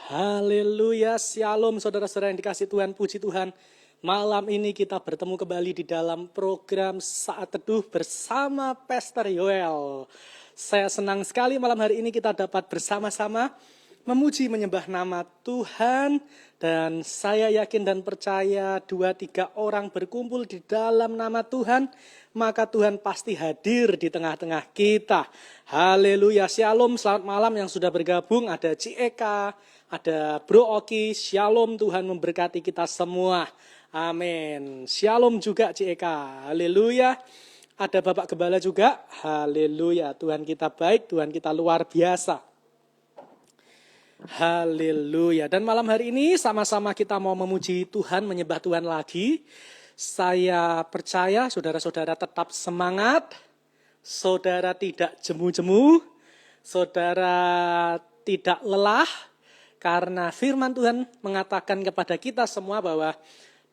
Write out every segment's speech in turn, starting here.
Haleluya, shalom saudara-saudara yang dikasih Tuhan, puji Tuhan. Malam ini kita bertemu kembali di dalam program Saat Teduh bersama Pastor Yoel. Saya senang sekali malam hari ini kita dapat bersama-sama memuji menyembah nama Tuhan. Dan saya yakin dan percaya 2-3 orang berkumpul di dalam nama Tuhan, maka Tuhan pasti hadir di tengah-tengah kita. Haleluya, shalom, selamat malam yang sudah bergabung. Ada Cieka, ada Bro Oki, shalom, Tuhan memberkati kita semua. Amin. Shalom juga Cieka, haleluya. Ada Bapak Gembala juga, haleluya. Tuhan kita baik, Tuhan kita luar biasa. Haleluya. Dan malam hari ini sama-sama kita mau memuji Tuhan, menyembah Tuhan lagi. Saya percaya saudara-saudara tetap semangat, saudara tidak jemu-jemu, saudara tidak lelah, karena firman Tuhan mengatakan kepada kita semua bahwa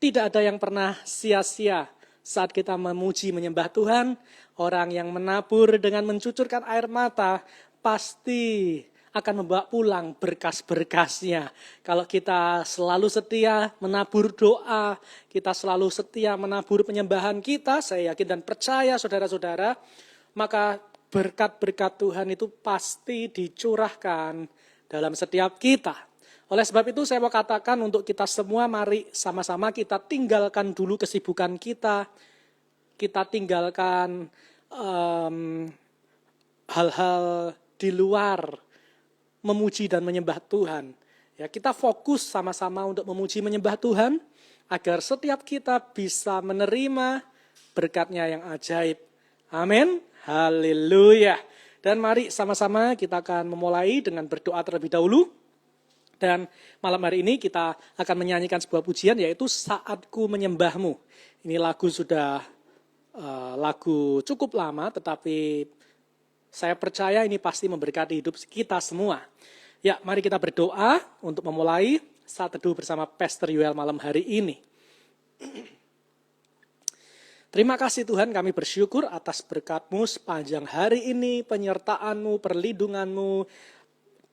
tidak ada yang pernah sia-sia saat kita memuji menyembah Tuhan. Orang yang menabur dengan mencucurkan air mata pasti akan membawa pulang berkas-berkasnya. Kalau kita selalu setia menabur doa, kita selalu setia menabur penyembahan kita, saya yakin dan percaya saudara-saudara, maka berkat-berkat Tuhan itu pasti dicurahkan dalam setiap kita. Oleh sebab itu saya mau katakan untuk kita semua, mari sama-sama kita tinggalkan dulu kesibukan kita tinggalkan hal-hal di luar memuji dan menyembah Tuhan. Ya, kita fokus sama-sama untuk memuji menyembah Tuhan agar setiap kita bisa menerima berkat-Nya yang ajaib. Amin. Haleluya. Dan mari sama-sama kita akan memulai dengan berdoa terlebih dahulu. Dan malam hari ini kita akan menyanyikan sebuah pujian yaitu Saatku Menyembahmu. Ini lagu sudah lagu cukup lama, tetapi saya percaya ini pasti memberkati hidup kita semua. Ya, mari kita berdoa untuk memulai Saat Teduh bersama Pastor Yoel malam hari ini. Terima kasih Tuhan, kami bersyukur atas berkat-Mu sepanjang hari ini, penyertaan-Mu, perlindungan-Mu,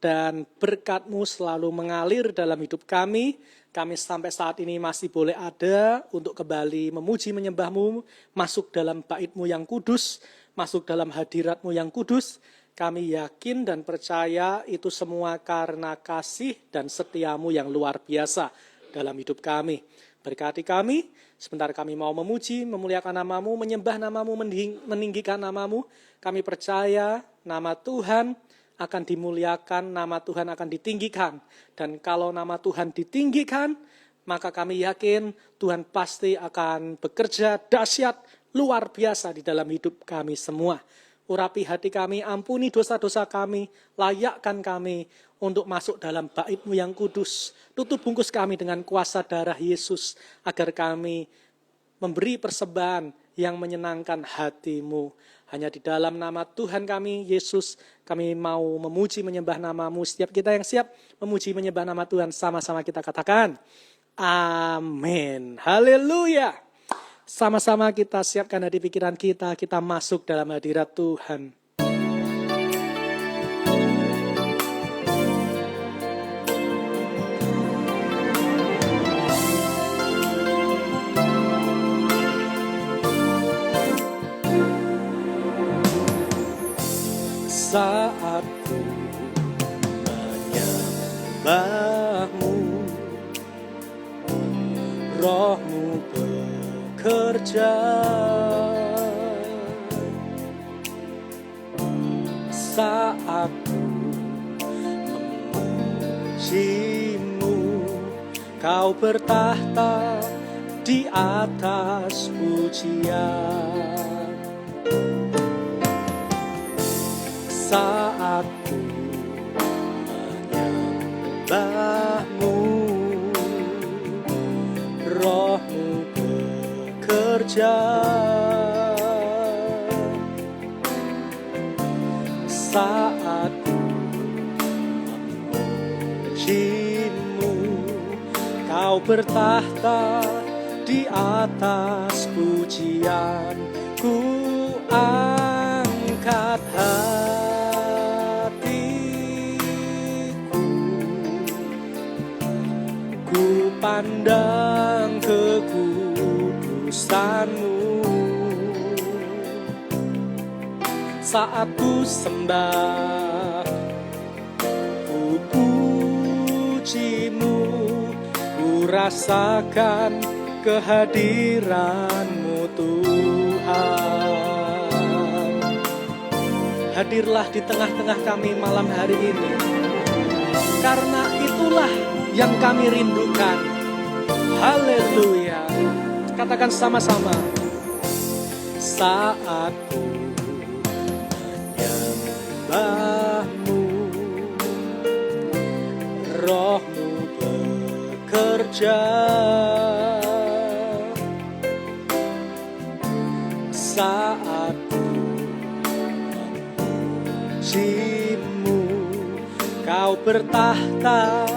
dan berkat-Mu selalu mengalir dalam hidup kami. Kami sampai saat ini masih boleh ada untuk kembali memuji menyembah-Mu, masuk dalam bait-Mu yang kudus, masuk dalam hadirat-Mu yang kudus. Kami yakin dan percaya itu semua karena kasih dan setia-Mu yang luar biasa dalam hidup kami. Berkati kami, sebentar kami mau memuji, memuliakan nama-Mu, menyembah nama-Mu, meninggikan nama-Mu. Kami percaya nama Tuhan akan dimuliakan, nama Tuhan akan ditinggikan. Dan kalau nama Tuhan ditinggikan, maka kami yakin Tuhan pasti akan bekerja dahsyat, luar biasa di dalam hidup kami semua. Urapi hati kami, ampuni dosa-dosa kami, layakkan kami untuk masuk dalam bait-Mu yang kudus. Tutup bungkus kami dengan kuasa darah Yesus, agar kami memberi persembahan yang menyenangkan hati-Mu. Hanya di dalam nama Tuhan kami, Yesus, kami mau memuji menyembah nama-Mu. Setiap kita yang siap memuji menyembah nama Tuhan, sama-sama kita katakan, amin. Haleluya. Sama-sama kita siapkan hati pikiran kita masuk dalam hadirat Tuhan. Saat ku menyembah-Mu, Roh-Mu bekerja. Saat ku memuji-Mu, Kau bertahta di atas pujian. Saat ku menyembah-Mu, Roh-Mu bekerja. Saat ku memuji-Mu, Kau bertahta di atas pujian. Ku angkat hatiku Ku pandang kekudusan-Mu saat ku sembah, ku puji-Mu, ku rasakan kehadiran-Mu Tuhan. Hadirlah di tengah-tengah kami malam hari ini, karena itulah yang kami rindukan. Haleluya. Katakan sama-sama. Saat ku menyembah-Mu, Roh-Mu bekerja. Saat ku memuji-Mu, Kau bertahta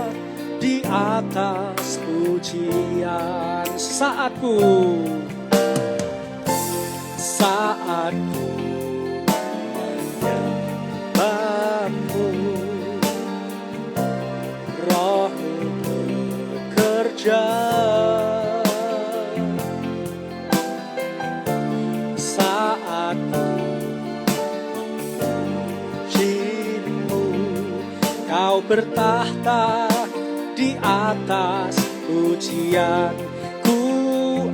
di atas pujian. Saat ku menyembah-Mu, Roh-Mu bekerja. Saat ku memuji-Mu, Kau bertahta di atas pujian. Ku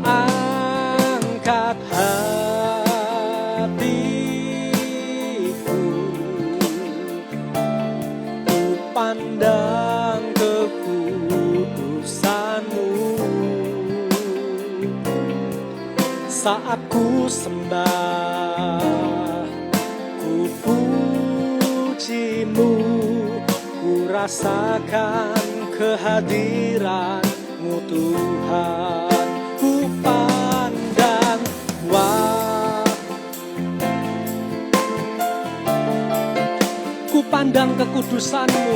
angkat hatiku, ku pandang kekudusan-Mu saat ku sembah, ku puji-Mu, ku rasakan kehadiran-Mu Tuhan. Ku pandang, ku pandang kekudusan-Mu.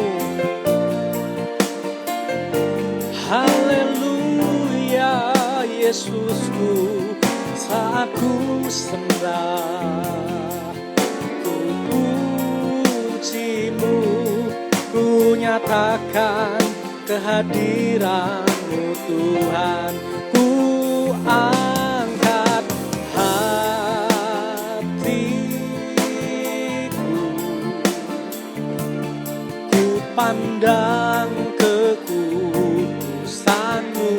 Haleluya, Yesusku. Saat ku sembah, ku puji-Mu, ku nyatakan kehadiran-Mu Tuhan. Ku angkat hatiku, ku pandang kekudusan-Mu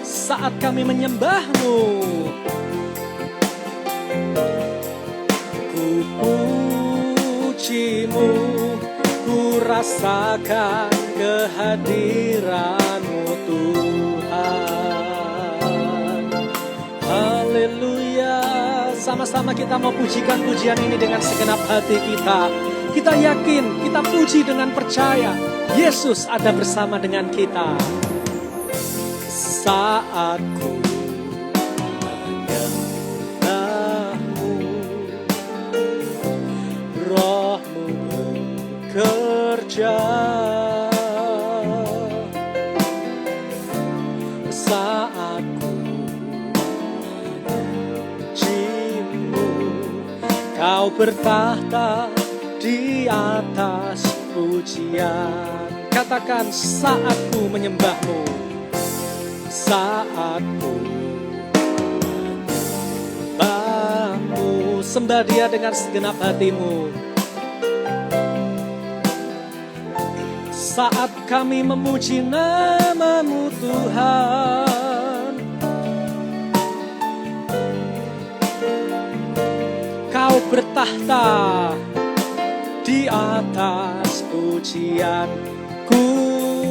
saat kami menyembah-Mu. Ku puji-Mu, ku rasakan kehadiran-Mu Tuhan. Haleluya. Sama-sama kita mau pujikan pujian ini dengan segenap hati kita. Kita yakin, kita puji dengan percaya, Yesus ada bersama dengan kita. Saat ku menyembah-Mu, Roh-Mu bekerja. Saat ku memuji-Mu, Kau bertahta di atas pujian. Katakan, saat ku menyembah-Mu, saat ku menyembah-Mu. Sembah Dia dengan segenap hatimu. Saat kami memuji nama-Mu Tuhan, Kau bertahta di atas pujian. Ku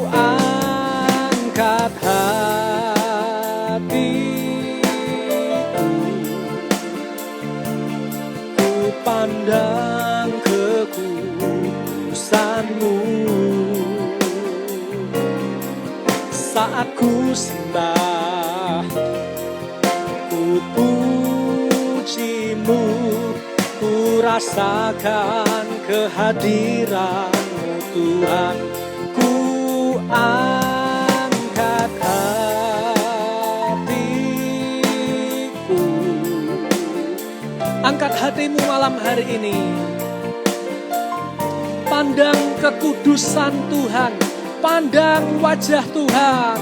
angkat hatiku, ku pandang kekudusan-Mu saat ku sembah, ku puji-Mu, ku rasakan kehadiran-Mu Tuhan. Ku angkat hatiku, angkat hatimu malam hari ini. Pandang kekudusan Tuhan, Pandang wajah Tuhan.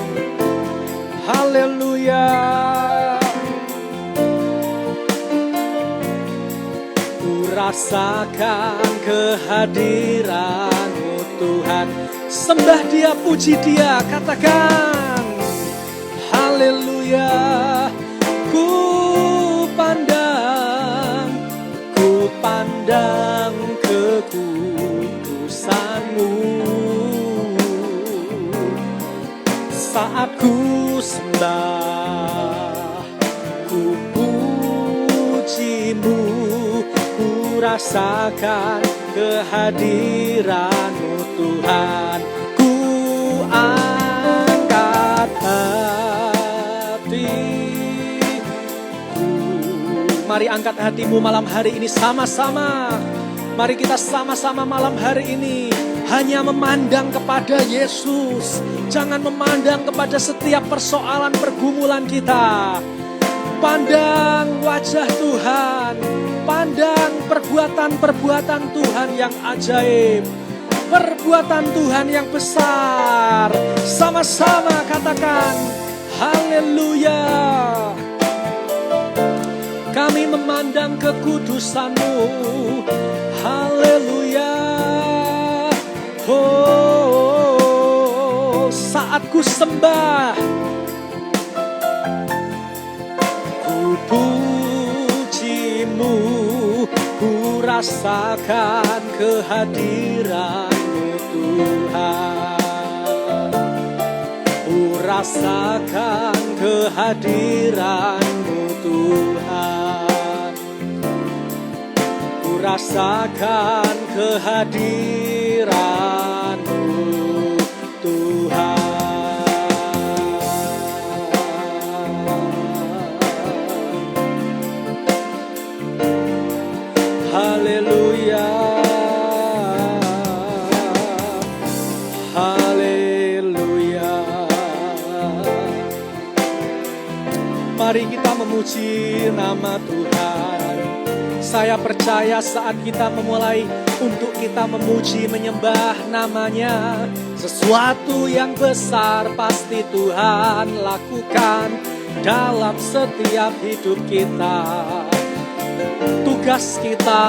Haleluya. Ku rasakan kehadiran-Mu Tuhan. Sembah Dia, puji Dia, katakan haleluya. Ku pandang kekudusan-Mu. Saat ku sembah, ku puji-Mu, ku rasakan kehadiran-Mu Tuhan. Ku angkat hatiku. Mari angkat hatimu malam hari ini sama-sama. Mari kita sama-sama malam hari ini hanya memandang kepada Yesus. Jangan memandang kepada setiap persoalan pergumulan kita. Pandang wajah Tuhan. Pandang perbuatan-perbuatan Tuhan yang ajaib. Perbuatan Tuhan yang besar. Sama-sama katakan haleluya. Kami memandang kekudusan-Mu. Haleluya. Oh, saat ku sembah, ku puji-Mu, ku rasakan kehadiran-Mu Tuhan. Ku rasakan kehadiran-Mu Tuhan. Ku rasakan kehadiran-Mu Tuhan. Haleluya. Haleluya. Mari kita memuji nama Tuhan. Saya percaya saat kita memulai untuk kita memuji, menyembah namanya, sesuatu yang besar pasti Tuhan lakukan dalam setiap hidup kita. Tugas kita,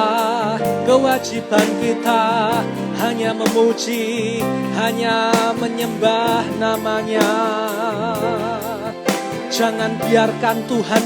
kewajiban kita hanya memuji, hanya menyembah namanya. Jangan biarkan Tuhan,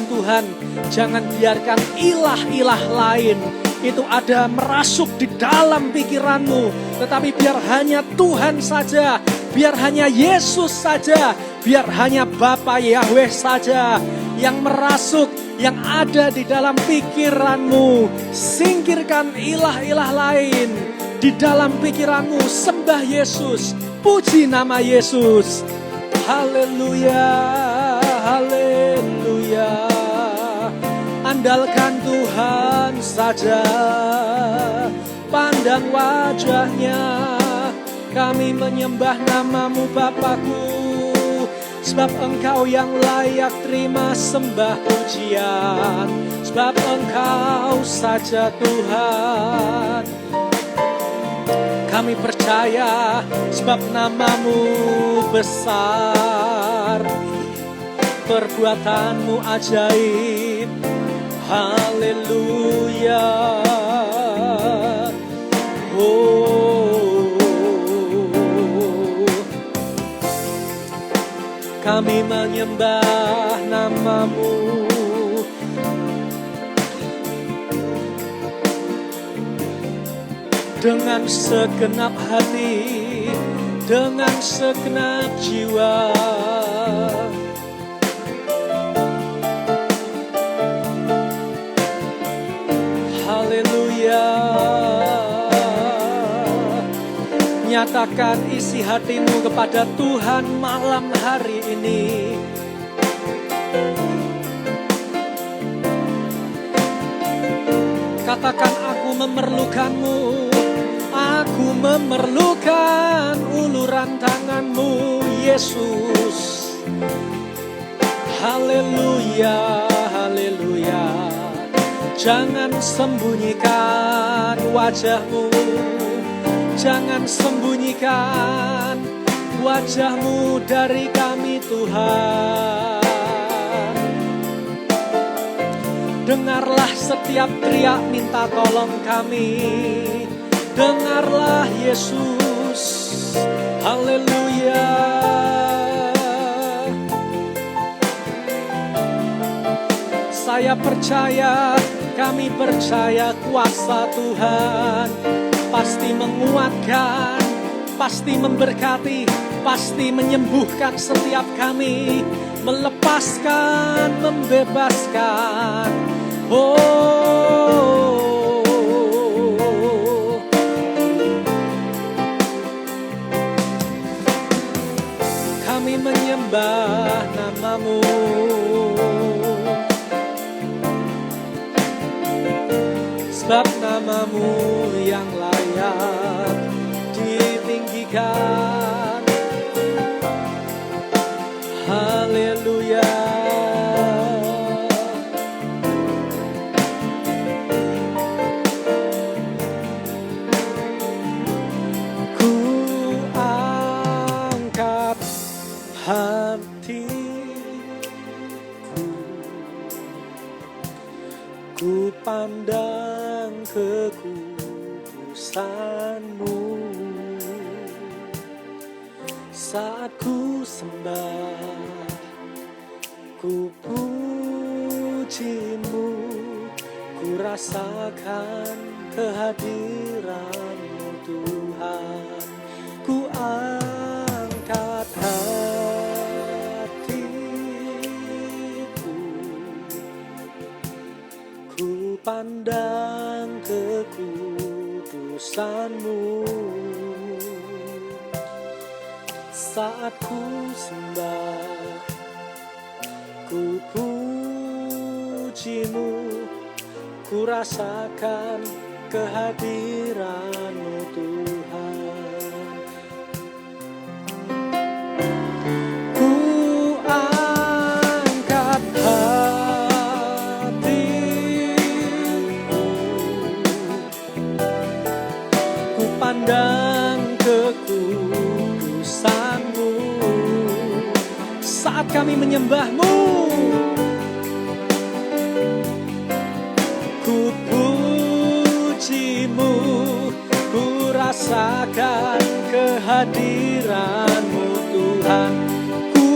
jangan biarkan ilah-ilah lain itu ada merasuk di dalam pikiranmu. Tetapi biar hanya Tuhan saja, biar hanya Yesus saja, biar hanya Bapa Yahweh saja yang merasuk, yang ada di dalam pikiranmu. Singkirkan ilah-ilah lain di dalam pikiranmu. Sembah Yesus, puji nama Yesus. Haleluya, haleluya. Andalkan Tuhan saja, pandang wajahnya. Kami menyembah nama-Mu Bapakku, sebab Engkau yang layak terima sembah pujian. Sebab Engkau saja Tuhan. Kami percaya sebab nama-Mu besar, perbuatan-Mu ajaib. Haleluya. Oh, kami menyembah nama-Mu. Dengan segenap hati, dengan segenap jiwa. Haleluya. Nyatakan isi hatimu kepada Tuhan malam hari ini. Katakan, aku memerlukan-Mu. Aku memerlukan uluran tangan-Mu, Yesus. Haleluya, haleluya. Jangan sembunyikan wajah-Mu. Jangan sembunyikan wajah-Mu dari kami Tuhan. Dengarlah setiap teriak minta tolong kami. Dengarlah Yesus. Haleluya. Saya percaya, kami percaya kuasa Tuhan pasti menguatkan, pasti memberkati, pasti menyembuhkan setiap kami, melepaskan, membebaskan. Kami menyembah nama-Mu. Sebab nama-Mu yang layak ditinggikan. Haleluya. Ku angkat hatiku, ku pandang kekudusan-Mu. Saat ku sembah, ku puji-Mu, ku rasakan kehadiran-Mu Tuhan. Ku angkat hatiku, ku pandang kekudusan-Mu. Saat ku sembah, ku puji-Mu, ku rasakan kehadiran-Mu Tuhan. Ku angkat hatiku, ku pandang kekudusan-Mu. Saat kami menyembah-Mu, ku puji-Mu, ku rasakan kehadiran-Mu Tuhan. Ku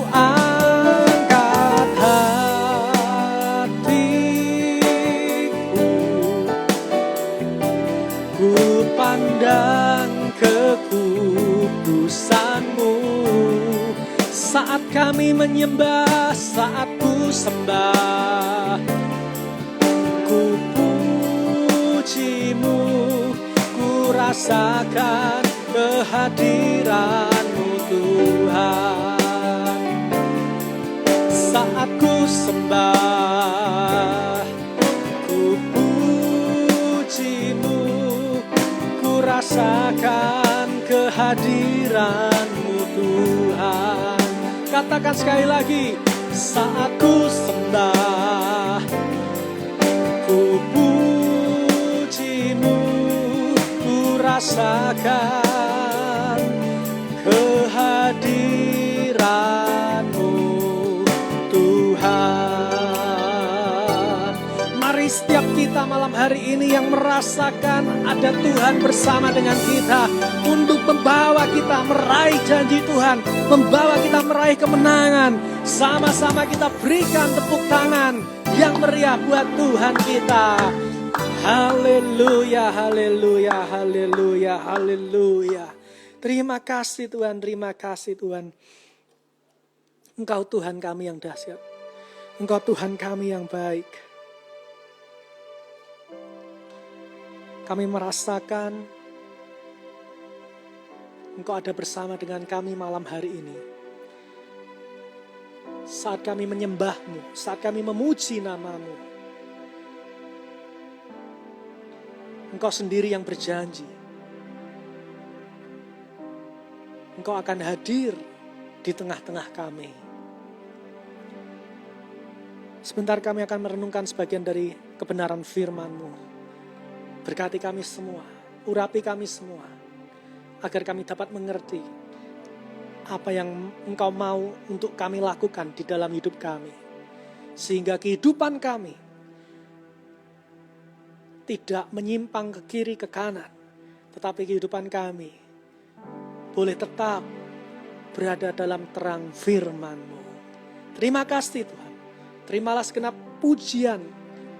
angkat hatiku, ku pandang kekudusan-Mu. Saat kami menyembah, saat ku sembah, ku puji-Mu, ku rasakan kehadiran-Mu Tuhan. Saat ku sembah, ku puji-Mu, ku rasakan kehadiran-Mu Tuhan. Katakan sekali lagi, saat ku sembah, ku puji-Mu, ku rasakan kehadiran-Mu Tuhan. Mari setiap kita malam hari ini yang merasakan ada Tuhan bersama dengan kita untuk membawa kita meraih janji Tuhan, membawa kita meraih kemenangan. Sama-sama kita berikan tepuk tangan yang meriah buat Tuhan kita. Haleluya, haleluya, haleluya, haleluya. Terima kasih Tuhan, terima kasih Tuhan. Engkau Tuhan kami yang dahsyat. Engkau Tuhan kami yang baik. Kami merasakan Engkau ada bersama dengan kami malam hari ini. Saat kami menyembah-Mu, saat kami memuji nama-Mu. Engkau sendiri yang berjanji. Engkau akan hadir di tengah-tengah kami. Sebentar kami akan merenungkan sebagian dari kebenaran firman-Mu. Berkati kami semua, urapi kami semua, agar kami dapat mengerti apa yang Engkau mau untuk kami lakukan di dalam hidup kami. Sehingga kehidupan kami tidak menyimpang ke kiri ke kanan, tetapi kehidupan kami boleh tetap berada dalam terang firman-Mu. Terima kasih Tuhan. Terimalah segenap pujian,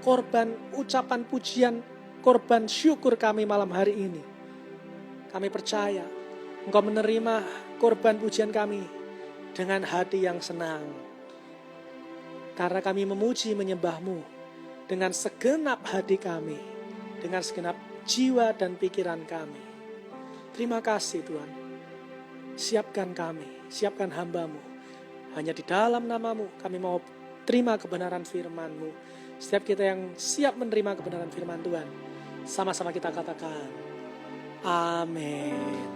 korban ucapan pujian, korban syukur kami malam hari ini. Kami percaya Engkau menerima korban pujian kami dengan hati yang senang. Karena kami memuji menyembah-Mu dengan segenap hati kami, dengan segenap jiwa dan pikiran kami. Terima kasih Tuhan. Siapkan kami, siapkan hamba-Mu. Hanya di dalam nama-Mu kami mau terima kebenaran firman-Mu. Setiap kita yang siap menerima kebenaran firman Tuhan, sama-sama kita katakan, amin.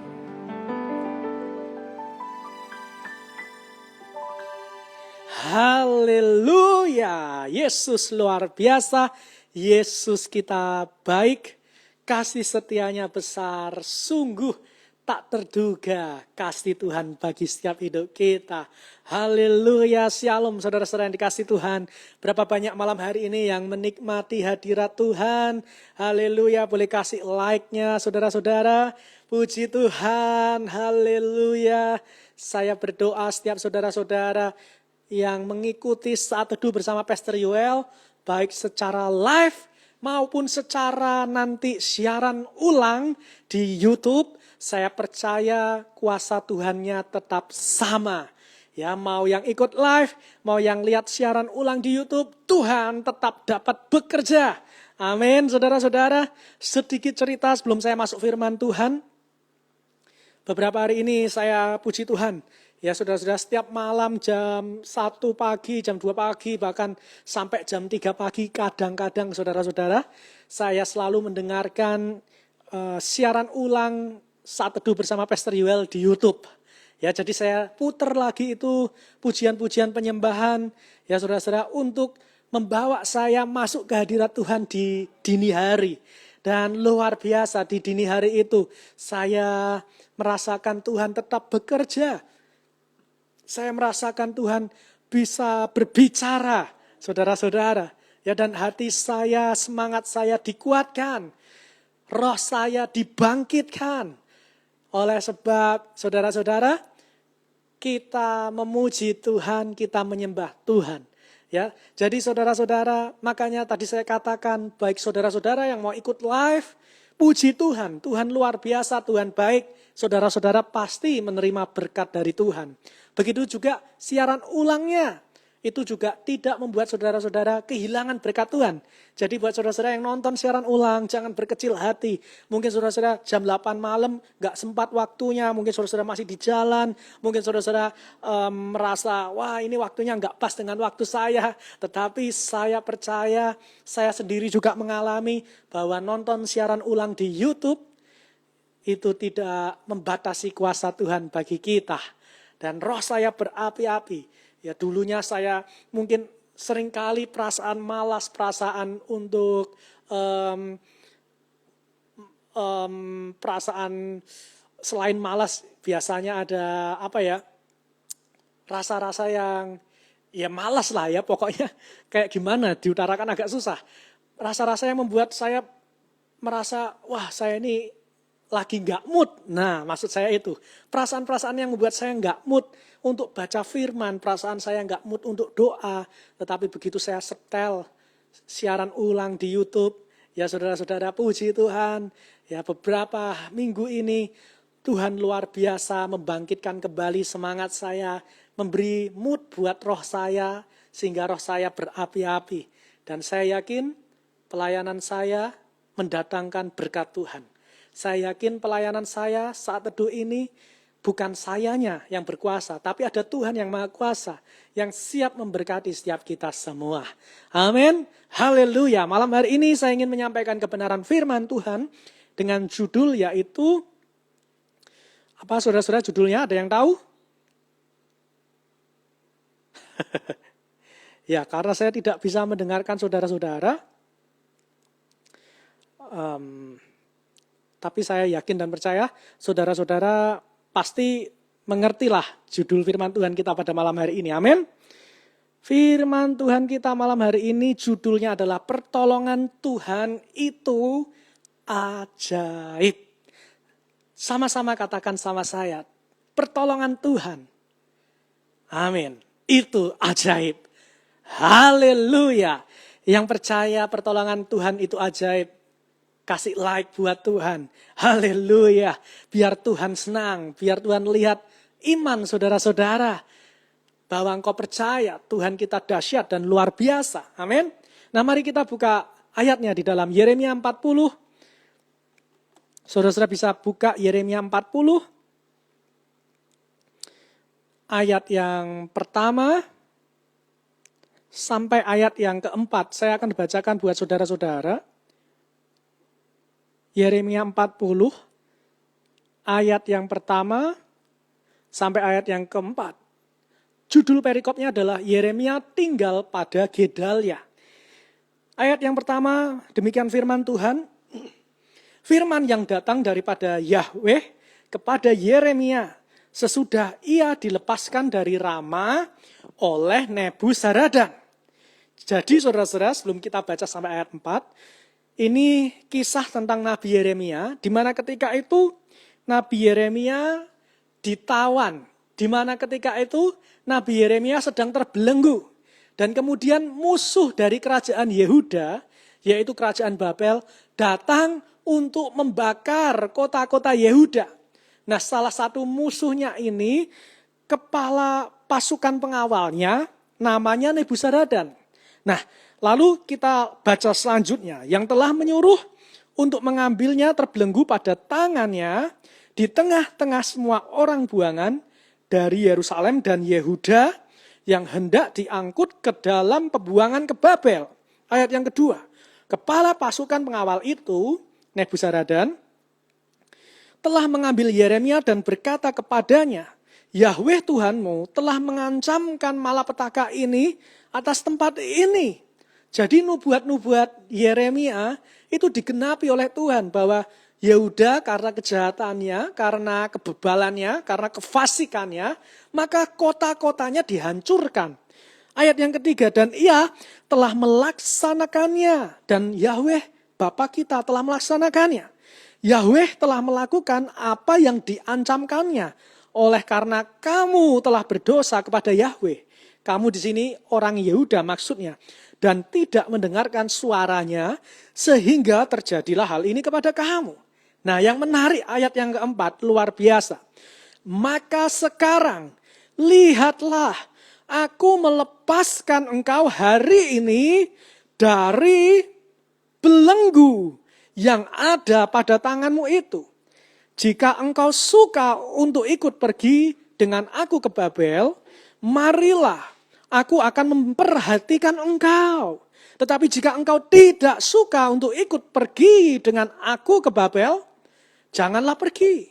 Haleluya, Yesus luar biasa, Yesus kita baik, kasih setianya besar, sungguh tak terduga kasih Tuhan bagi setiap hidup kita. Haleluya, shalom saudara-saudara yang dikasih Tuhan. Berapa banyak malam hari ini yang menikmati hadirat Tuhan. Haleluya, boleh kasih like-nya saudara-saudara. Puji Tuhan, haleluya. Saya berdoa setiap saudara-saudara yang mengikuti saat teduh bersama Pastor Yoel, baik secara live maupun secara nanti siaran ulang di YouTube, saya percaya kuasa Tuhannya tetap sama. Ya, mau yang ikut live, mau yang lihat siaran ulang di YouTube, Tuhan tetap dapat bekerja. Amin, saudara-saudara. Sedikit cerita sebelum saya masuk firman Tuhan. Beberapa hari ini saya puji Tuhan. Ya, saudara-saudara, setiap malam jam 1 pagi, jam 2 pagi, bahkan sampai jam 3 pagi, kadang-kadang saudara-saudara, saya selalu mendengarkan siaran ulang saat teduh bersama Pastor Yoel di YouTube. Ya, jadi saya putar lagi itu pujian-pujian penyembahan, ya saudara-saudara, untuk membawa saya masuk ke hadirat Tuhan di dini hari. Dan luar biasa di dini hari itu, saya merasakan Tuhan tetap bekerja. Saya merasakan Tuhan bisa berbicara, saudara-saudara. Ya, dan hati saya, semangat saya dikuatkan. Roh saya dibangkitkan. Oleh sebab, saudara-saudara, kita memuji Tuhan, kita menyembah Tuhan. Ya, jadi saudara-saudara, makanya tadi saya katakan, baik saudara-saudara yang mau ikut live, puji Tuhan, Tuhan luar biasa, Tuhan baik, saudara-saudara pasti menerima berkat dari Tuhan. Begitu juga siaran ulangnya, itu juga tidak membuat saudara-saudara kehilangan berkat Tuhan. Jadi buat saudara-saudara yang nonton siaran ulang, jangan berkecil hati. Mungkin saudara-saudara jam 8 malam gak sempat waktunya, mungkin saudara-saudara masih di jalan, mungkin saudara-saudara merasa, wah ini waktunya gak pas dengan waktu saya. Tetapi saya percaya, saya sendiri juga mengalami bahwa nonton siaran ulang di YouTube, itu tidak membatasi kuasa Tuhan bagi kita. Dan roh saya berapi-api. Ya, dulunya saya mungkin seringkali perasaan malas, perasaan untuk perasaan selain malas biasanya ada apa ya, rasa-rasa yang ya malas lah ya, pokoknya kayak gimana diutarakan agak susah. Rasa-rasa yang membuat saya merasa wah saya ini lagi nggak mood. Nah, maksud saya itu perasaan-perasaan yang membuat saya nggak mood untuk baca firman, perasaan saya nggak mood untuk doa. Tetapi begitu saya setel siaran ulang di YouTube, ya saudara-saudara, puji Tuhan, ya beberapa minggu ini Tuhan luar biasa membangkitkan kembali semangat saya, memberi mood buat roh saya, sehingga roh saya berapi-api. Dan saya yakin pelayanan saya mendatangkan berkat Tuhan. Saya yakin pelayanan saya saat teduh ini bukan sayanya yang berkuasa, tapi ada Tuhan yang maha kuasa, yang siap memberkati setiap kita semua. Amin. Haleluya. Malam hari ini saya ingin menyampaikan kebenaran firman Tuhan dengan judul yaitu, apa saudara-saudara judulnya, ada yang tahu? Ya, karena saya tidak bisa mendengarkan saudara-saudara, tapi saya yakin dan percaya saudara-saudara pasti mengertilah judul firman Tuhan kita pada malam hari ini. Amin. Firman Tuhan kita malam hari ini judulnya adalah pertolongan Tuhan itu ajaib. Sama-sama katakan sama saya, pertolongan Tuhan. Amin. Itu ajaib. Haleluya. Yang percaya pertolongan Tuhan itu ajaib, kasih like buat Tuhan. Haleluya. Biar Tuhan senang, biar Tuhan lihat iman saudara-saudara. Bahwa engkau percaya Tuhan kita dahsyat dan luar biasa. Amin. Nah mari kita buka ayatnya di dalam Yeremia 40. Saudara-saudara bisa buka Yeremia 40. Ayat yang pertama sampai ayat yang keempat. Saya akan bacakan buat saudara-saudara. Yeremia 40. Ayat yang pertama sampai ayat yang keempat. Judul perikopnya adalah Yeremia tinggal pada Gedalia. Ayat yang pertama, demikian firman Tuhan. Firman yang datang daripada Yahweh kepada Yeremia sesudah ia dilepaskan dari Rama oleh Nebuzaradan. Jadi saudara-saudara, sebelum kita baca sampai ayat 4, ini kisah tentang Nabi Yeremia, di mana ketika itu Nabi Yeremia ditawan. Di mana ketika itu Nabi Yeremia sedang terbelenggu. Dan kemudian musuh dari kerajaan Yehuda, yaitu kerajaan Babel, datang untuk membakar kota-kota Yehuda. Nah salah satu musuhnya ini, kepala pasukan pengawalnya, namanya Nebuzaradan. Nah lalu kita baca selanjutnya, yang telah menyuruh untuk mengambilnya terbelenggu pada tangannya, di tengah-tengah semua orang buangan, dari Yerusalem dan Yehuda yang hendak diangkut ke dalam pembuangan ke Babel. Ayat yang kedua, kepala pasukan pengawal itu, Nebuzaradan, telah mengambil Yeremia dan berkata kepadanya, Yahweh Tuhanmu telah mengancamkan malapetaka ini atas tempat ini. Jadi nubuat-nubuat Yeremia itu digenapi oleh Tuhan bahwa Yehuda karena kejahatannya, karena kebebalannya, karena kefasikannya, maka kota-kotanya dihancurkan. Ayat yang ketiga, dan ia telah melaksanakannya. Dan Yahweh Bapa kita telah melaksanakannya. Yahweh telah melakukan apa yang diancamkannya. Oleh karena kamu telah berdosa kepada Yahweh. Kamu di sini orang Yehuda maksudnya. Dan tidak mendengarkan suaranya, sehingga terjadilah hal ini kepada kamu. Nah yang menarik ayat yang keempat, luar biasa. Maka sekarang, lihatlah, aku melepaskan engkau hari ini dari belenggu yang ada pada tanganmu itu. Jika engkau suka untuk ikut pergi dengan aku ke Babel, marilah, aku akan memperhatikan engkau. Tetapi jika engkau tidak suka untuk ikut pergi dengan aku ke Babel, janganlah pergi.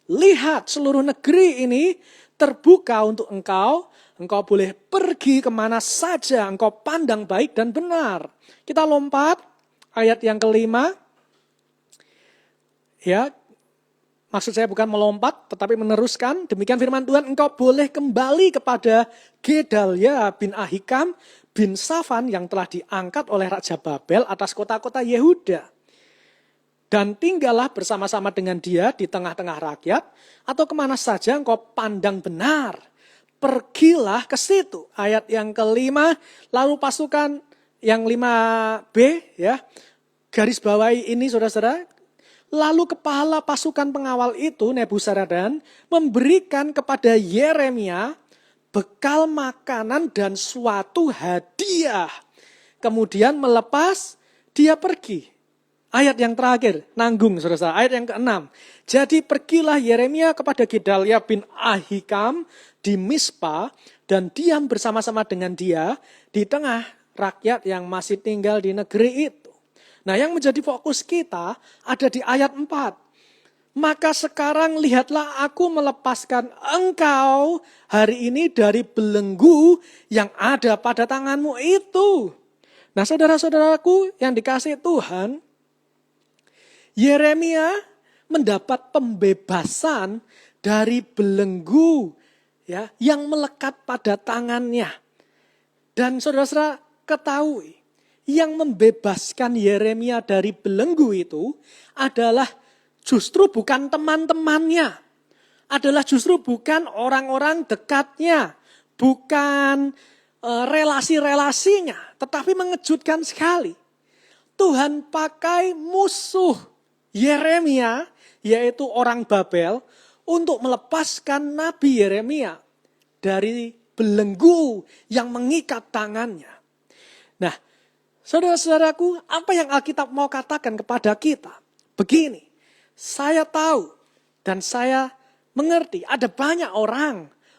Lihat seluruh negeri ini terbuka untuk engkau. Engkau boleh pergi kemana saja engkau pandang baik dan benar. Kita lompat ayat yang kelima. Ya, maksud saya bukan melompat tetapi meneruskan. Demikian firman Tuhan, engkau boleh kembali kepada Gedalia bin Ahikam bin Safan yang telah diangkat oleh Raja Babel atas kota-kota Yehuda. Dan tinggallah bersama-sama dengan dia di tengah-tengah rakyat, atau kemana saja engkau pandang benar. Pergilah ke situ. Ayat yang kelima, lalu pasukan yang 5b, ya, garis bawahi ini saudara-saudara. Lalu kepala pasukan pengawal itu, Nebuzaradan, memberikan kepada Yeremia bekal makanan dan suatu hadiah. Kemudian melepas, dia pergi. Ayat yang terakhir, nanggung saudara, ayat yang ke-6. Jadi pergilah Yeremia kepada Gedalia bin Ahikam di Mispa dan diam bersama-sama dengan dia di tengah rakyat yang masih tinggal di negeri itu. Nah yang menjadi fokus kita ada di ayat 4. Maka sekarang lihatlah aku melepaskan engkau hari ini dari belenggu yang ada pada tanganmu itu. Nah saudara-saudaraku yang dikasihi Tuhan, Yeremia mendapat pembebasan dari belenggu ya yang melekat pada tangannya. Dan saudara-saudara ketahui, yang membebaskan Yeremia dari belenggu itu adalah justru bukan teman-temannya, adalah justru bukan orang-orang dekatnya, bukan relasi-relasinya, tetapi mengejutkan sekali. Tuhan pakai musuh Yeremia, yaitu orang Babel, untuk melepaskan Nabi Yeremia dari belenggu yang mengikat tangannya. Nah, saudara-saudaraku, apa yang Alkitab mau katakan kepada kita? Begini, saya tahu dan saya mengerti ada banyak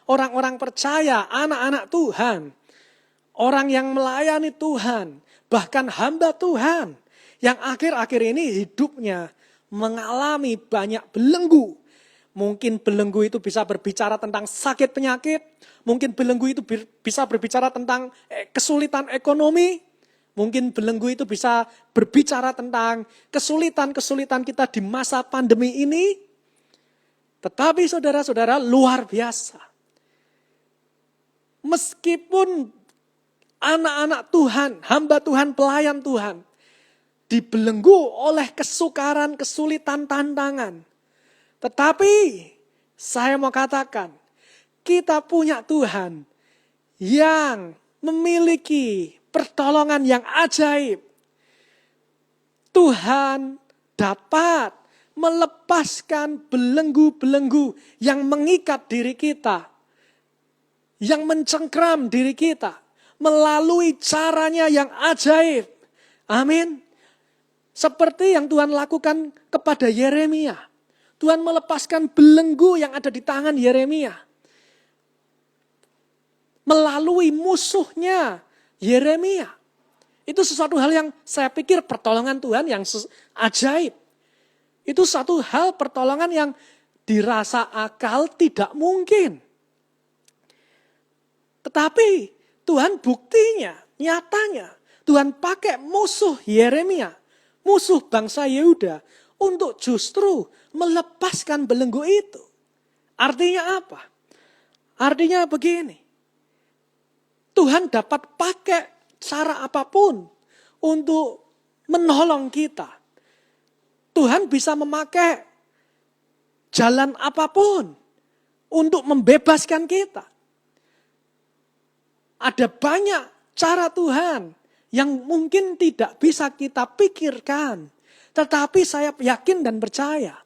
orang-orang percaya, anak-anak Tuhan, orang yang melayani Tuhan, bahkan hamba Tuhan, yang akhir-akhir ini hidupnya mengalami banyak belenggu. Mungkin belenggu itu bisa berbicara tentang sakit penyakit, mungkin belenggu itu bisa berbicara tentang kesulitan ekonomi, mungkin belenggu itu bisa berbicara tentang kesulitan-kesulitan kita di masa pandemi ini. Tetapi saudara-saudara, luar biasa. Meskipun anak-anak Tuhan, hamba Tuhan, pelayan Tuhan, dibelenggu oleh kesukaran, kesulitan, tantangan. Tetapi saya mau katakan, kita punya Tuhan yang memiliki pertolongan yang ajaib. Tuhan dapat melepaskan belenggu-belenggu yang mengikat diri kita, yang mencengkram diri kita, melalui caranya yang ajaib. Amin. Seperti yang Tuhan lakukan kepada Yeremia. Tuhan melepaskan belenggu yang ada di tangan Yeremia. Melalui musuhnya Yeremia. Itu sesuatu hal yang saya pikir pertolongan Tuhan yang ajaib. Itu satu hal pertolongan yang dirasa akal tidak mungkin. Tetapi Tuhan buktinya, nyatanya, Tuhan pakai musuh Yeremia, musuh bangsa Yehuda, untuk justru melepaskan belenggu itu. Artinya apa? Artinya begini, Tuhan dapat pakai cara apapun untuk menolong kita. Tuhan bisa memakai jalan apapun untuk membebaskan kita. Ada banyak cara Tuhan yang mungkin tidak bisa kita pikirkan. Tetapi saya yakin dan percaya.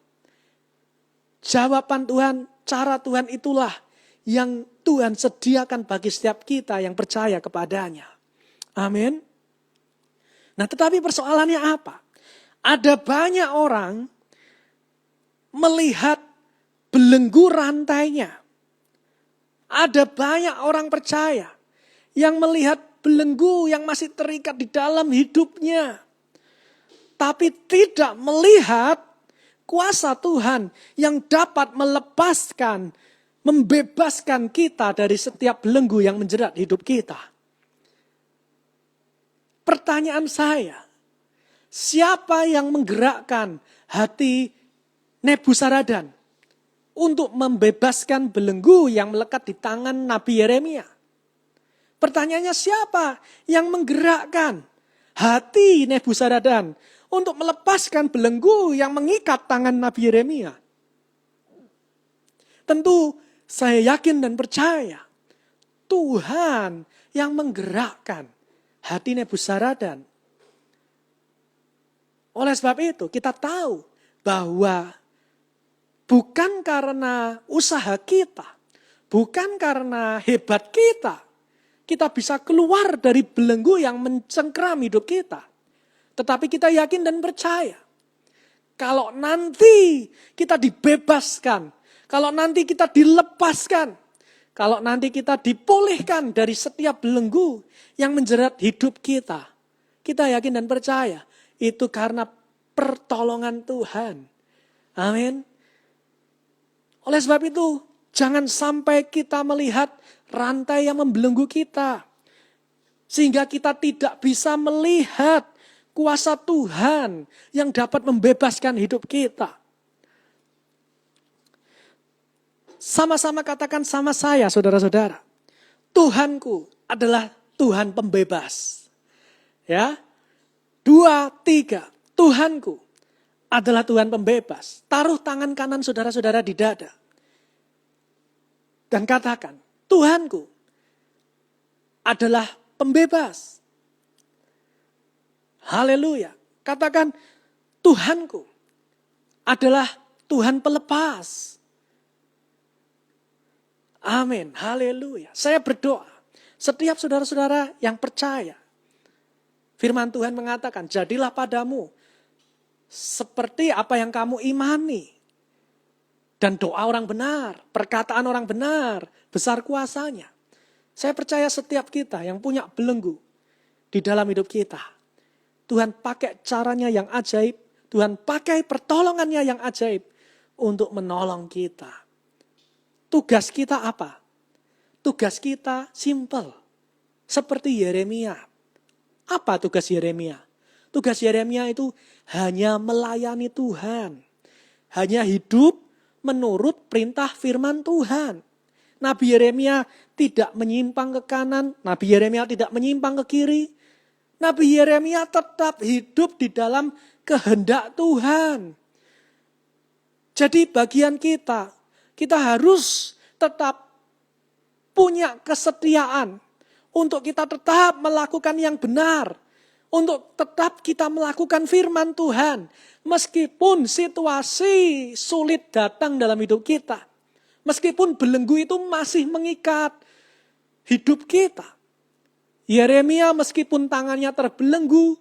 Jawaban Tuhan, cara Tuhan itulah yang Tuhan sediakan bagi setiap kita yang percaya kepadanya. Amin. Nah, tetapi persoalannya apa? Ada banyak orang melihat belenggu rantainya. Ada banyak orang percaya yang melihat belenggu yang masih terikat di dalam hidupnya. Tapi tidak melihat kuasa Tuhan yang dapat melepaskan, membebaskan kita dari setiap belenggu yang menjerat hidup kita. Pertanyaan saya, siapa yang menggerakkan hati Nebuzaradan untuk membebaskan belenggu yang melekat di tangan Nabi Yeremia? Pertanyaannya, siapa yang menggerakkan hati Nebuzaradan untuk melepaskan belenggu yang mengikat tangan Nabi Yeremia? Tentu saya yakin dan percaya Tuhan yang menggerakkan hati Nebuzaradan. Oleh sebab itu kita tahu bahwa bukan karena usaha kita, bukan karena hebat kita bisa keluar dari belenggu yang mencengkram hidup kita. Tetapi kita yakin dan percaya, kalau nanti kita dibebaskan, kalau nanti kita dilepaskan, kalau nanti kita dipulihkan dari setiap belenggu yang menjerat hidup kita, kita yakin dan percaya, itu karena pertolongan Tuhan. Amin. Oleh sebab itu, jangan sampai kita melihat rantai yang membelenggu kita, sehingga kita tidak bisa melihat kuasa Tuhan yang dapat membebaskan hidup kita. Sama-sama katakan sama saya, saudara-saudara. Tuhanku adalah Tuhan pembebas. Ya, 2, 3. Tuhanku adalah Tuhan pembebas. Taruh tangan kanan saudara-saudara di dada. Dan katakan, Tuhanku adalah pembebas. Haleluya. Katakan, Tuhanku adalah Tuhan pelepas. Amin. Haleluya. Saya berdoa, setiap saudara-saudara yang percaya, firman Tuhan mengatakan, jadilah padamu seperti apa yang kamu imani. Dan doa orang benar, perkataan orang benar, besar kuasanya. Saya percaya setiap kita yang punya belenggu di dalam hidup kita, Tuhan pakai caranya yang ajaib, Tuhan pakai pertolongannya yang ajaib untuk menolong kita. Tugas kita apa? Tugas kita simple. Seperti Yeremia. Apa tugas Yeremia? Tugas Yeremia itu hanya melayani Tuhan. Hanya hidup menurut perintah firman Tuhan. Nabi Yeremia tidak menyimpang ke kanan. Nabi Yeremia tidak menyimpang ke kiri. Nabi Yeremia tetap hidup di dalam kehendak Tuhan. Jadi bagian kita harus tetap punya kesetiaan untuk kita tetap melakukan yang benar. Untuk tetap kita melakukan firman Tuhan. Meskipun situasi sulit datang dalam hidup kita. Meskipun belenggu itu masih mengikat hidup kita. Yeremia meskipun tangannya terbelenggu,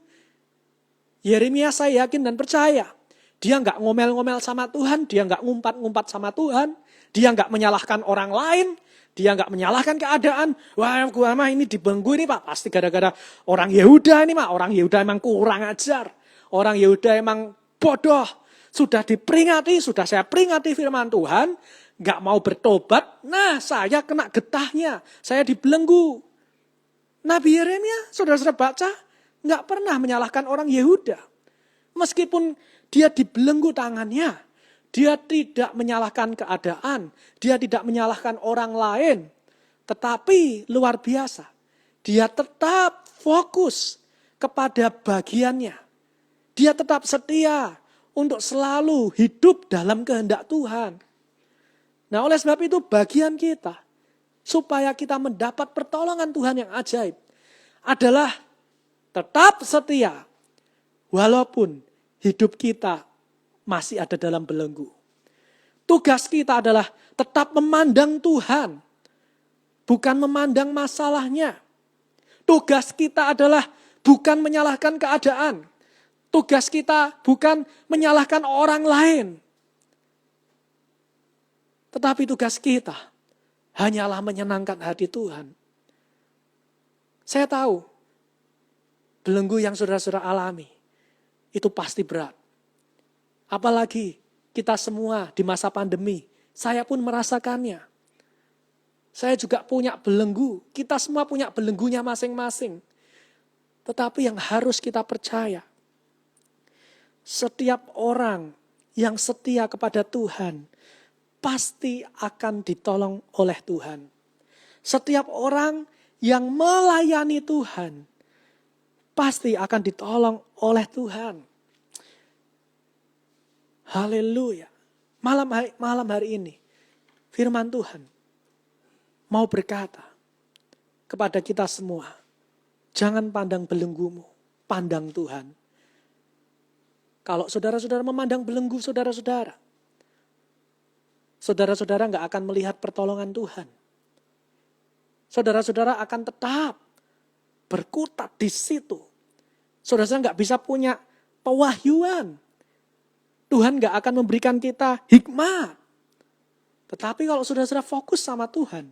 Yeremia saya yakin dan percaya, dia nggak ngomel-ngomel sama Tuhan, dia nggak ngumpat-ngumpat sama Tuhan, dia nggak menyalahkan orang lain, dia nggak menyalahkan keadaan. Wah, gua mah ini dibelenggu ini Pak, pasti gara-gara orang Yehuda ini Pak, orang Yehuda emang kurang ajar, orang Yehuda emang bodoh. Sudah diperingati, sudah saya peringati firman Tuhan, nggak mau bertobat, nah saya kena getahnya, saya dibelenggu. Nabi Yeremia, saudara-saudara baca, nggak pernah menyalahkan orang Yehuda. Meskipun dia dibelenggu tangannya, dia tidak menyalahkan keadaan, dia tidak menyalahkan orang lain. Tetapi luar biasa, dia tetap fokus kepada bagiannya. Dia tetap setia untuk selalu hidup dalam kehendak Tuhan. Nah oleh sebab itu bagian kita, supaya kita mendapat pertolongan Tuhan yang ajaib, adalah tetap setia, walaupun hidup kita masih ada dalam belenggu. Tugas kita adalah tetap memandang Tuhan, bukan memandang masalahnya. Tugas kita adalah bukan menyalahkan keadaan. Tugas kita bukan menyalahkan orang lain. Tetapi tugas kita hanyalah menyenangkan hati Tuhan. Saya tahu, belenggu yang saudara-saudara alami, itu pasti berat. Apalagi kita semua di masa pandemi, saya pun merasakannya. Saya juga punya belenggu, kita semua punya belenggunya masing-masing. Tetapi yang harus kita percaya, setiap orang yang setia kepada Tuhan, pasti akan ditolong oleh Tuhan. Setiap orang yang melayani Tuhan, pasti akan ditolong oleh Tuhan. Haleluya. Malam hari ini, firman Tuhan mau berkata kepada kita semua, jangan pandang belenggumu, pandang Tuhan. Kalau saudara-saudara memandang belenggu saudara-saudara nggak akan melihat pertolongan Tuhan. Saudara-saudara akan tetap berkutat di situ. Saudara-saudara nggak bisa punya pewahyuan. Tuhan nggak akan memberikan kita hikmat. Tetapi kalau saudara-saudara fokus sama Tuhan,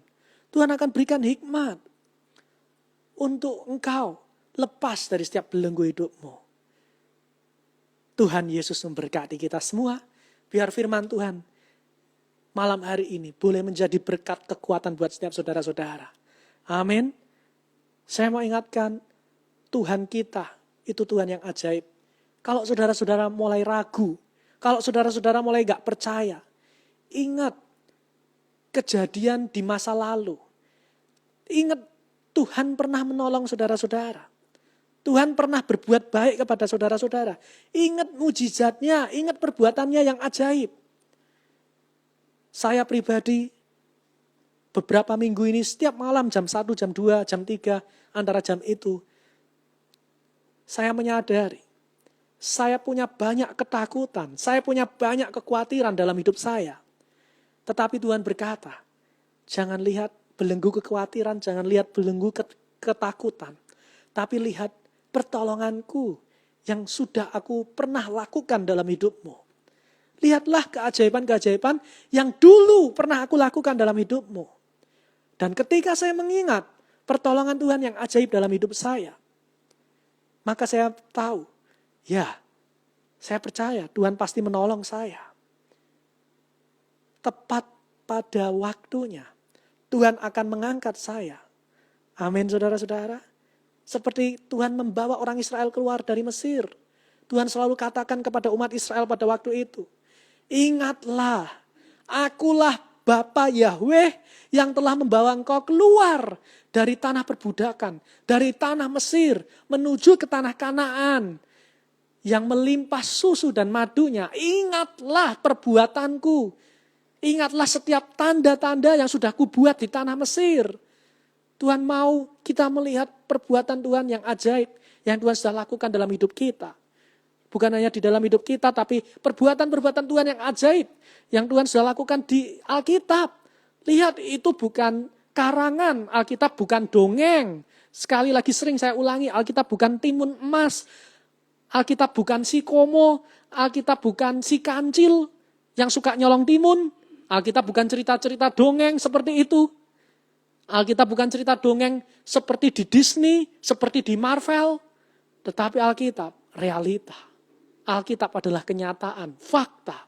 Tuhan akan berikan hikmat untuk engkau lepas dari setiap belenggu hidupmu. Tuhan Yesus memberkati kita semua. Biar firman Tuhan malam hari ini boleh menjadi berkat kekuatan buat setiap saudara-saudara. Amin. Saya mau ingatkan, Tuhan kita itu Tuhan yang ajaib. Kalau saudara-saudara mulai ragu, kalau saudara-saudara mulai gak percaya, ingat, kejadian di masa lalu. Ingat, Tuhan pernah menolong saudara-saudara. Tuhan pernah berbuat baik kepada saudara-saudara. Ingat mujizatnya, ingat perbuatannya yang ajaib. Saya pribadi beberapa minggu ini setiap malam jam 1, jam 2, jam 3, antara jam itu, saya menyadari, saya punya banyak ketakutan, saya punya banyak kekhawatiran dalam hidup saya. Tetapi Tuhan berkata, jangan lihat belenggu kekhawatiran, jangan lihat belenggu ketakutan. Tapi lihat pertolonganku yang sudah aku pernah lakukan dalam hidupmu. Lihatlah keajaiban-keajaiban yang dulu pernah aku lakukan dalam hidupmu. Dan ketika saya mengingat pertolongan Tuhan yang ajaib dalam hidup saya, maka saya tahu, ya, saya percaya Tuhan pasti menolong saya. Tepat pada waktunya, Tuhan akan mengangkat saya. Amin, saudara-saudara. Seperti Tuhan membawa orang Israel keluar dari Mesir. Tuhan selalu katakan kepada umat Israel pada waktu itu, ingatlah, akulah Bapa Yahweh yang telah membawa engkau keluar dari tanah perbudakan, dari tanah Mesir menuju ke tanah Kanaan yang melimpah susu dan madunya. Ingatlah perbuatanku, ingatlah setiap tanda-tanda yang sudah kubuat di tanah Mesir. Tuhan mau kita melihat perbuatan Tuhan yang ajaib, yang Tuhan sudah lakukan dalam hidup kita. Bukan hanya di dalam hidup kita, tapi perbuatan-perbuatan Tuhan yang ajaib, yang Tuhan sudah lakukan di Alkitab. Lihat, itu bukan karangan, Alkitab bukan dongeng. Sekali lagi sering saya ulangi, Alkitab bukan timun emas, Alkitab bukan si komo, Alkitab bukan si kancil yang suka nyolong timun, Alkitab bukan cerita-cerita dongeng seperti itu. Alkitab bukan cerita dongeng seperti di Disney, seperti di Marvel, tetapi Alkitab realita. Alkitab adalah kenyataan, fakta,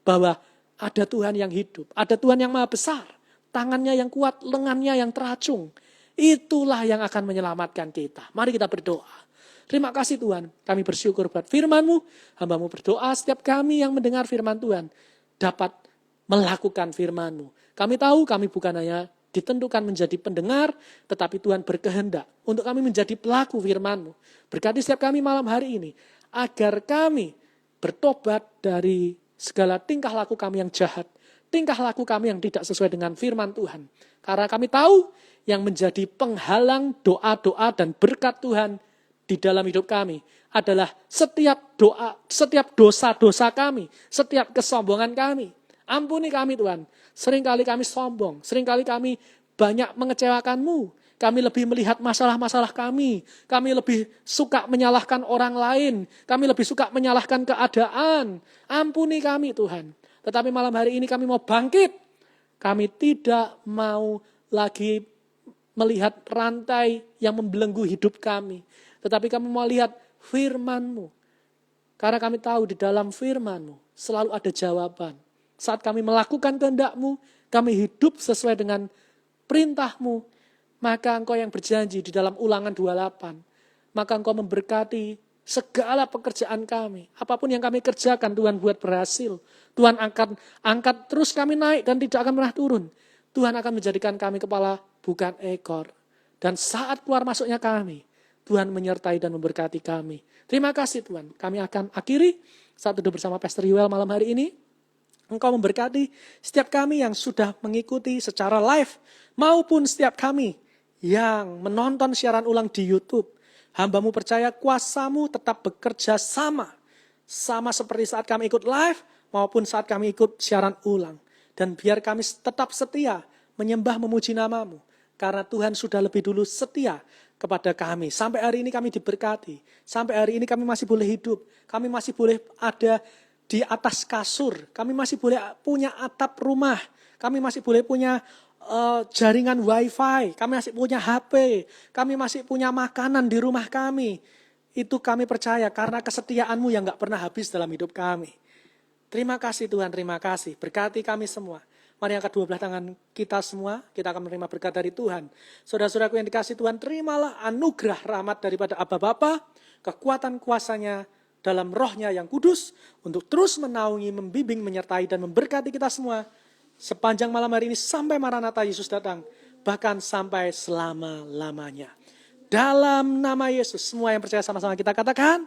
bahwa ada Tuhan yang hidup, ada Tuhan yang maha besar, tangannya yang kuat, lengannya yang teracung. Itulah yang akan menyelamatkan kita. Mari kita berdoa. Terima kasih Tuhan, kami bersyukur buat firman-Mu. Hamba-Mu berdoa setiap kami yang mendengar firman Tuhan dapat melakukan firman-Mu. Kami tahu kami bukan hanya ditentukan menjadi pendengar, tetapi Tuhan berkehendak untuk kami menjadi pelaku firman-Mu. Berkati setiap kami malam hari ini, agar kami bertobat dari segala tingkah laku kami yang jahat, tingkah laku kami yang tidak sesuai dengan firman Tuhan. Karena kami tahu yang menjadi penghalang doa-doa dan berkat Tuhan di dalam hidup kami adalah setiap doa, setiap dosa-dosa kami, setiap kesombongan kami. Ampuni kami Tuhan, seringkali kami sombong, seringkali kami banyak mengecewakan-Mu. Kami lebih melihat masalah-masalah kami lebih suka menyalahkan orang lain, kami lebih suka menyalahkan keadaan. Ampuni kami Tuhan. Tetapi malam hari ini kami mau bangkit. Kami tidak mau lagi melihat rantai yang membelenggu hidup kami. Tetapi kami mau lihat firman-Mu. Karena kami tahu di dalam firman-Mu selalu ada jawaban. Saat kami melakukan kehendak-Mu, kami hidup sesuai dengan perintah-Mu, maka Engkau yang berjanji di dalam Ulangan 28, maka Engkau memberkati segala pekerjaan kami. Apapun yang kami kerjakan, Tuhan buat berhasil. Tuhan angkat terus kami naik dan tidak akan pernah turun. Tuhan akan menjadikan kami kepala, bukan ekor. Dan saat keluar masuknya kami, Tuhan menyertai dan memberkati kami. Terima kasih Tuhan. Kami akan akhiri saat duduk bersama Pastor Yuel malam hari ini. Engkau memberkati setiap kami yang sudah mengikuti secara live, maupun setiap kami yang menonton siaran ulang di YouTube. Hamba-Mu percaya kuasa-Mu tetap bekerja sama seperti saat kami ikut live maupun saat kami ikut siaran ulang. Dan biar kami tetap setia menyembah memuji nama-Mu, karena Tuhan sudah lebih dulu setia kepada kami. Sampai hari ini kami diberkati, sampai hari ini kami masih boleh hidup, kami masih boleh ada di atas kasur, kami masih boleh punya atap rumah, kami masih boleh punya jaringan wifi, kami masih punya HP, kami masih punya makanan di rumah kami. Itu kami percaya karena kesetiaan-Mu yang gak pernah habis dalam hidup kami. Terima kasih Tuhan, terima kasih. Berkati kami semua. Mari angkat dua belah tangan kita semua, kita akan menerima berkat dari Tuhan. Saudara-saudaraku yang dikasih Tuhan, terimalah anugerah rahmat daripada Aba Bapa, kekuatan kuasanya dalam rohnya yang kudus, untuk terus menaungi, membimbing, menyertai, dan memberkati kita semua, sepanjang malam hari ini sampai Maranatha Yesus datang. Bahkan sampai selama-lamanya. Dalam nama Yesus, semua yang percaya sama-sama kita katakan,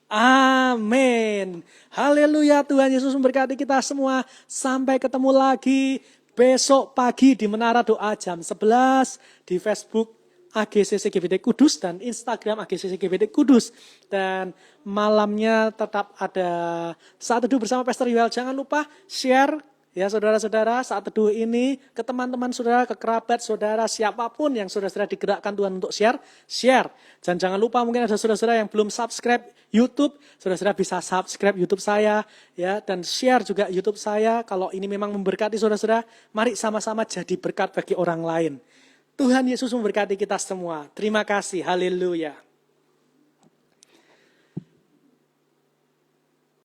amin. Haleluya, Tuhan Yesus memberkati kita semua. Sampai ketemu lagi besok pagi di Menara Doa jam 11 di Facebook AGCC GBD Kudus dan Instagram AGCC GBD Kudus. Dan malamnya tetap ada saat teduh bersama Pastor Yuel. Jangan lupa share ya saudara-saudara saat teduh ini ke teman-teman saudara, ke kerabat saudara, siapapun yang saudara-saudara digerakkan Tuhan untuk share. Dan jangan lupa mungkin ada saudara-saudara yang belum subscribe YouTube, saudara-saudara bisa subscribe YouTube saya ya dan share juga YouTube saya. Kalau ini memang memberkati saudara-saudara, mari sama-sama jadi berkat bagi orang lain. Tuhan Yesus memberkati kita semua. Terima kasih. Haleluya.